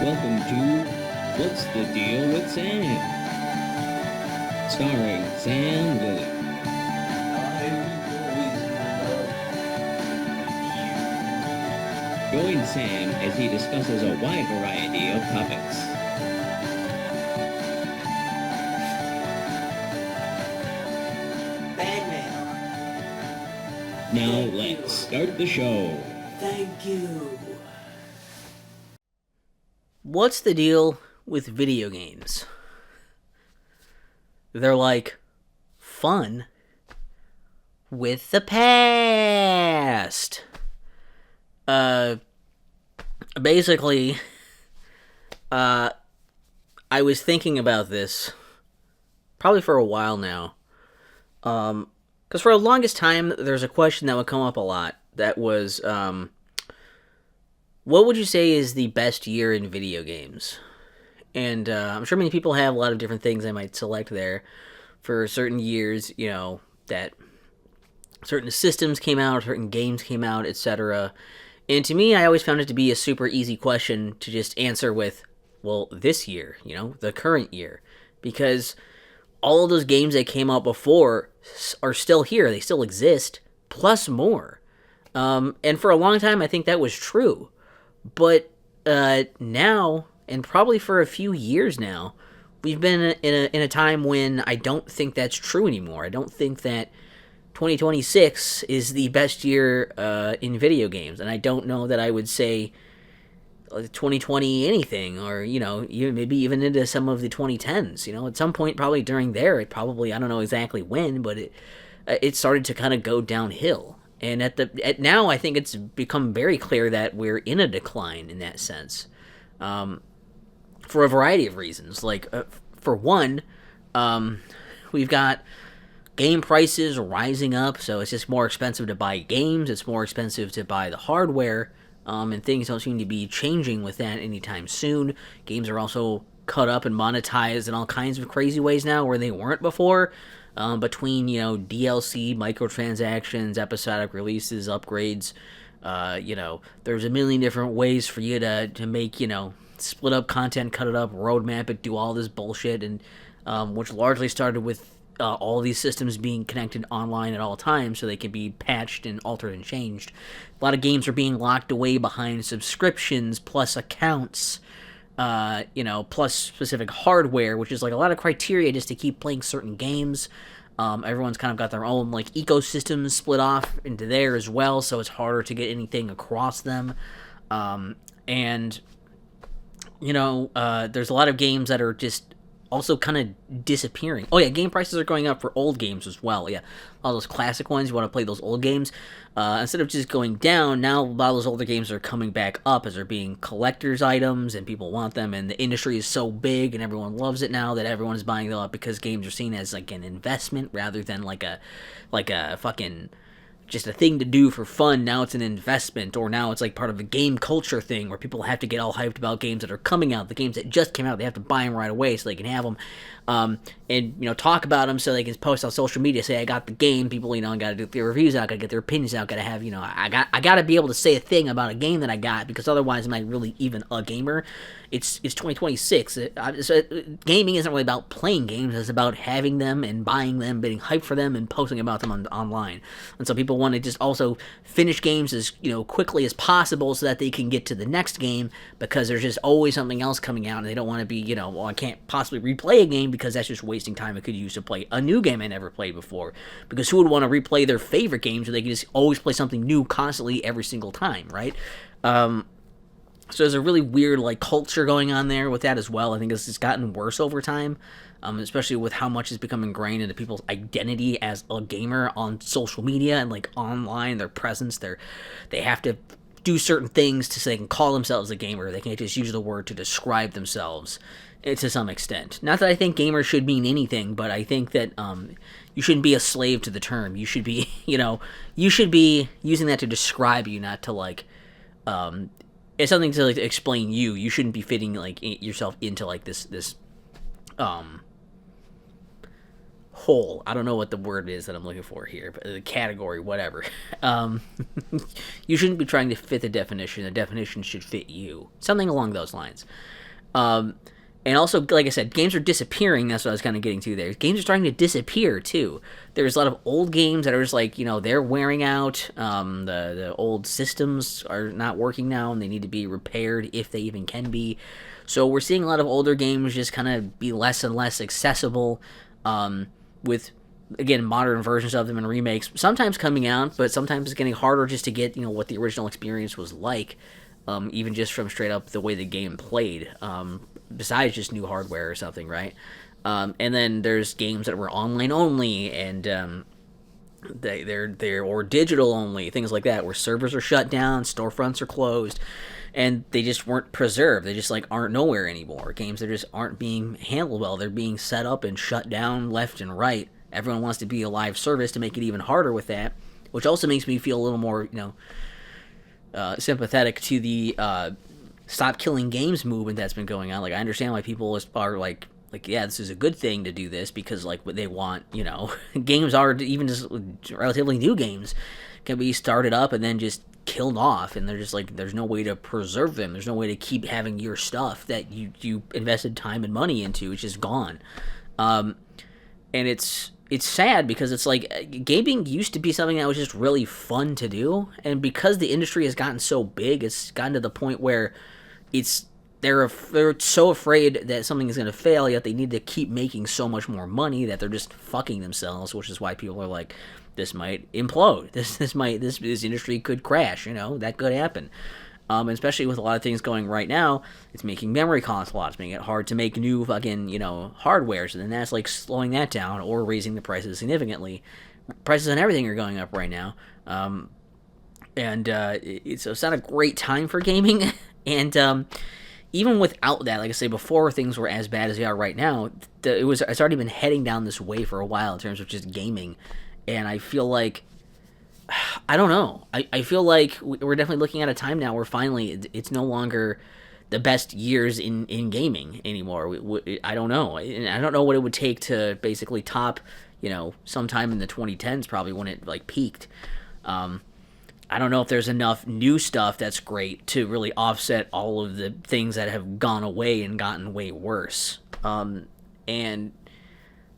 Welcome to What's the Deal with Sam? Starring Sam Lilly. Join Sam as he discusses a wide variety of topics. Bad mail. Now Thank let's you. start the show. Thank you. What's the deal with video games? They're like fun with the past. Basically, I was thinking about this probably for a while now. Because for the longest time, there's a question that would come up a lot that was, what would you say is the best year in video games? And I'm sure many people have a lot of different things they might select there for certain years, that certain systems came out, certain games came out, etc. And to me, I always found it to be a super easy question to just answer with, well, this year, the current year. Because all of those games that came out before are still here, they still exist, plus more. And for a long time, I think that was true. But now, and probably for a few years now, we've been in a time when I don't think that's true anymore. I don't think that 2026 is the best year in video games, and I don't know that I would say 2020 anything, or maybe even into some of the 2010s. At some point, probably during there, I don't know exactly when, but it started to kind of go downhill. And at now, I think it's become very clear that we're in a decline in that sense, for a variety of reasons. Like, for one, we've got game prices rising up, so it's just more expensive to buy games. It's more expensive to buy the hardware, and things don't seem to be changing with that anytime soon. Games are also cut up and monetized in all kinds of crazy ways now where they weren't before. Between DLC, microtransactions, episodic releases, upgrades, there's a million different ways for you to make split up content, cut it up, roadmap it, do all this bullshit, and which largely started with all these systems being connected online at all times so they can be patched and altered and changed. A lot of games are being locked away behind subscriptions plus accounts, plus specific hardware, which is like a lot of criteria just to keep playing certain games. Everyone's kind of got their own like ecosystems split off into there as well, so it's harder to get anything across them. And there's a lot of games that are just also kind of disappearing. Oh yeah, game prices are going up for old games as well. Yeah, all those classic ones, you want to play those old games. Instead of just going down, now a lot of those older games are coming back up as they're being collector's items and people want them, and the industry is so big and everyone loves it now that everyone is buying them up because games are seen as like an investment rather than like a fucking just a thing to do for fun. Now it's an investment, or now it's like part of a game culture thing where people have to get all hyped about games that are coming out. The games that just came out, they have to buy them right away so they can have them, and talk about them so they can post on social media, say I got the game. People gotta do their reviews out, gotta get their opinions out, gotta have I gotta be able to say a thing about a game that I got, because otherwise am I really even a gamer? It's 2026. Gaming isn't really about playing games. It's about having them and buying them, getting hyped for them, and posting about them online. And so people want to just also finish games as quickly as possible so that they can get to the next game, because there's just always something else coming out, and they don't want to be well, I can't possibly replay a game because that's just wasting time I could use to play a new game I never played before. Because who would want to replay their favorite games so they can just always play something new constantly every single time, right? So there's a really weird like culture going on there with that as well. I think it's just gotten worse over time, especially with how much has become ingrained into people's identity as a gamer on social media and like online, their presence. They have to do certain things so they can call themselves a gamer. They can't just use the word to describe themselves to some extent. Not that I think gamers should mean anything, but I think that you shouldn't be a slave to the term. You should be, you should be using that to describe you, not to like it's something to like explain you. You shouldn't be fitting like yourself into like this whole. I don't know what the word is that I'm looking for here, but the category, whatever. Um, you shouldn't be trying to fit the definition. The definition should fit you. Something along those lines. And also, like I said, games are disappearing. That's what I was kind of getting to there. Games are starting to disappear, too. There's a lot of old games that are just like, they're wearing out. The old systems are not working now, and they need to be repaired if they even can be. So we're seeing a lot of older games just kind of be less and less accessible, with, again, modern versions of them and remakes sometimes coming out, but sometimes it's getting harder just to get, what the original experience was like, even just from straight up the way the game played, besides just new hardware or something, right? And then there's games that were online only, and they're or digital only, things like that, where servers are shut down, storefronts are closed, and they just weren't preserved. They just aren't nowhere anymore. Games that just aren't being handled well. They're being set up and shut down left and right. Everyone wants to be a live service to make it even harder with that, which also makes me feel a little more, sympathetic to the stop killing games movement that's been going on. I understand why people are like, yeah, this is a good thing to do this, because what they want, games are, even just relatively new games, can be started up and then just killed off, and they're just there's no way to preserve them. There's no way to keep having your stuff that you invested time and money into. It's just gone. And it's sad, because it's gaming used to be something that was just really fun to do, and because the industry has gotten so big, it's gotten to the point where they're so afraid that something is going to fail, yet they need to keep making so much more money that they're just fucking themselves, which is why people are like, this might implode. This industry could crash. That could happen. Especially with a lot of things going right now, it's making memory costs a lot. It's making it hard to make new fucking, hardwares, and then that's slowing that down or raising the prices significantly. Prices on everything are going up right now. It's not a great time for gaming. And even without that, like I say, before things were as bad as they are right now, it's already been heading down this way for a while in terms of just gaming. And I feel like, I don't know. I feel like we're definitely looking at a time now where finally it's no longer the best years in gaming anymore. I don't know. And I don't know what it would take to basically top, sometime in the 2010s probably when it peaked. I don't know if there's enough new stuff that's great to really offset all of the things that have gone away and gotten way worse. And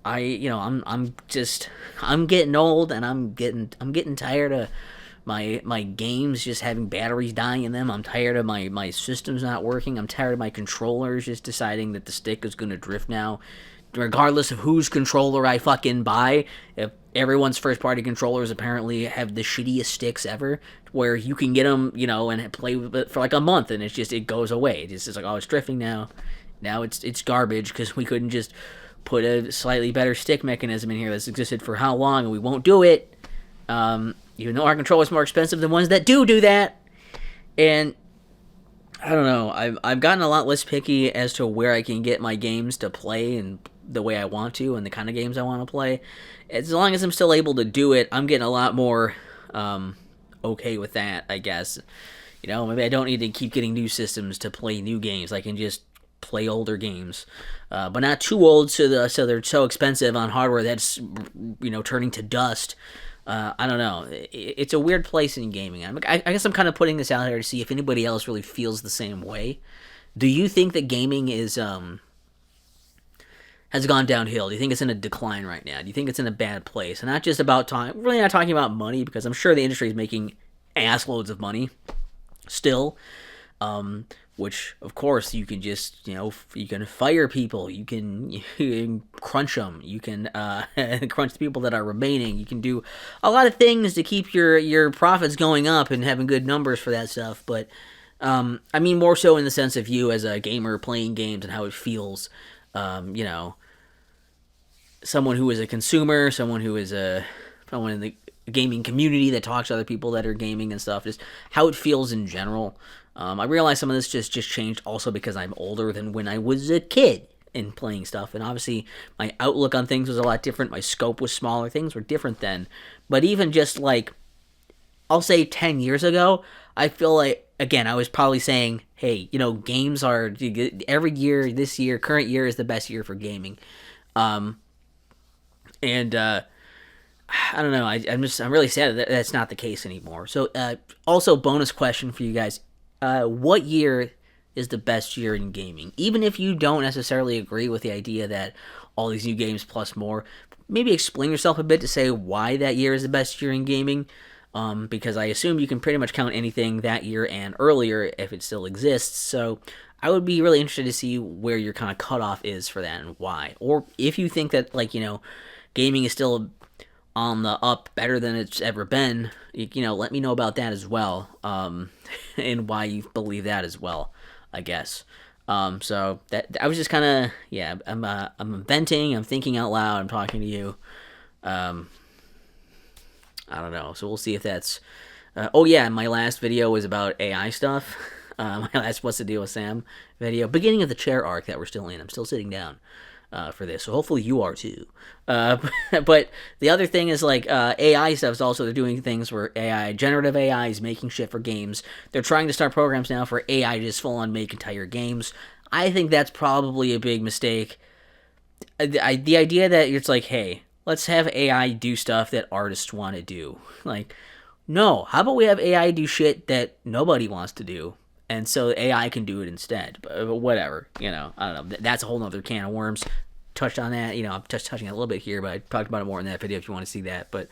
I'm getting old, and I'm getting tired of my games just having batteries dying in them. I'm tired of my systems not working. I'm tired of my controllers just deciding that the stick is going to drift now, regardless of whose controller I fucking buy. If everyone's first party controllers apparently have the shittiest sticks ever, where you can get them, and play with it for a month, and it goes away. It's just it's drifting now. Now it's garbage, because we couldn't just put a slightly better stick mechanism in here that's existed for how long, and we won't do it. Even though our controller's more expensive than ones that do that. And I don't know. I've gotten a lot less picky as to where I can get my games to play and the way I want to, and the kind of games I want to play. As long as I'm still able to do it, I'm getting a lot more okay with that, I guess. Maybe I don't need to keep getting new systems to play new games. I can just play older games, but not too old so they're so expensive on hardware that's turning to dust. I don't know. It's a weird place in gaming. I guess I'm kind of putting this out there to see if anybody else really feels the same way. Do you think that gaming is has gone downhill? Do you think it's in a decline right now? Do you think it's in a bad place? And not just about time. Really not talking about money, because I'm sure the industry is making ass loads of money still. Which, of course, you can just, you can fire people, you can crunch them, you can crunch the people that are remaining, you can do a lot of things to keep your profits going up and having good numbers for that stuff, but, I mean more so in the sense of you as a gamer playing games and how it feels, someone who is a consumer, someone in the gaming community that talks to other people that are gaming and stuff, just how it feels in general. I realize some of this just changed also because I'm older than when I was a kid and playing stuff, and obviously my outlook on things was a lot different. My scope was smaller. Things were different then. But even just I'll say 10 years ago, I feel like, again, I was probably saying, hey, games are, every year, this year, current year is the best year for gaming. And I don't know. I'm really sad that that's not the case anymore. So also bonus question for you guys: what year is the best year in gaming? Even if you don't necessarily agree with the idea that all these new games plus more, maybe explain yourself a bit to say why that year is the best year in gaming. Because I assume you can pretty much count anything that year and earlier if it still exists. So I would be really interested to see where your kind of cutoff is for that and why. Or if you think that, like, gaming is still on the up better than it's ever been, let me know about that as well. And why you believe that as well, I guess. So that I was just kind of, yeah, I'm venting, I'm thinking out loud, I'm talking to you. I don't know. So we'll see if that's. Oh yeah, my last video was about AI stuff. My last What's the Deal with Sam video, beginning of the chair arc that we're still in. I'm still sitting down for this, so hopefully you are too. But the other thing is, like, AI stuff is also, they're doing things where generative AI is making shit for games. They're trying to start programs now for AI to just full on make entire games. I think that's probably a big mistake. The idea that it's like, hey, let's have AI do stuff that artists want to do. Like, no, how about we have AI do shit that nobody wants to do, and so AI can do it instead. But whatever, I don't know. That's a whole nother can of worms. Touched on that, I'm just touching it a little bit here, but I talked about it more in that video if you want to see that. But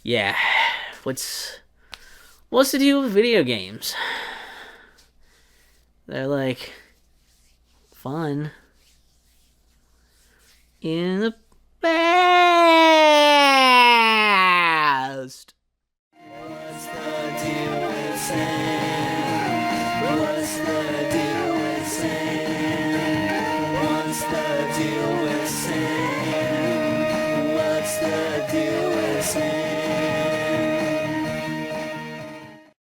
yeah, what's the deal with video games? They're like fun in the past. What's the deal with Sam?